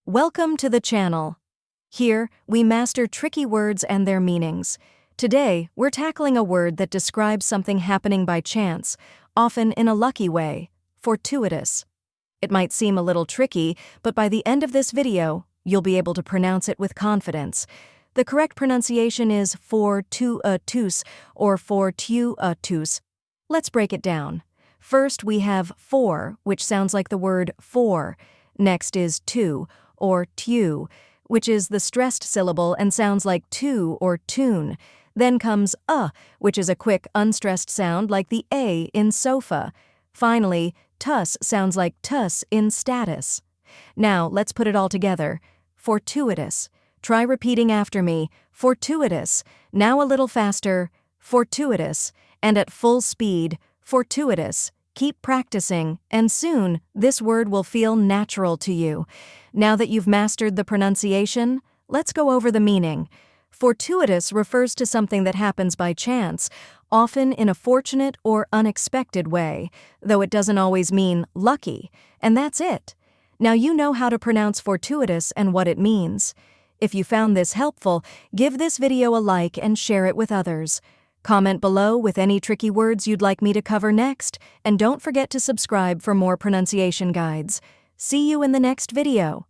Welcome to the channel. Here, we master tricky words and their meanings. Today, we're tackling a word that describes something happening by chance, often in a lucky way: fortuitous. It might seem a little tricky, but by the end of this video, you'll be able to pronounce it with confidence. The correct pronunciation is fortuitous or fortuitous. Let's break it down. First, we have for, which sounds like the word for. Next is to, or tu, which is the stressed syllable and sounds like to or tune. Then comes which is a quick, unstressed sound like the A in sofa. Finally, tus sounds like tus in status. Now, let's put it all together. Fortuitous. Try repeating after me. Fortuitous. Now a little faster. Fortuitous. And at full speed. Fortuitous. Keep practicing, and soon, this word will feel natural to you. Now that you've mastered the pronunciation, let's go over the meaning. Fortuitous refers to something that happens by chance, often in a fortunate or unexpected way, though it doesn't always mean lucky, and that's it. Now you know how to pronounce fortuitous and what it means. If you found this helpful, give this video a like and share it with others. Comment below with any tricky words you'd like me to cover next, and don't forget to subscribe for more pronunciation guides. See you in the next video.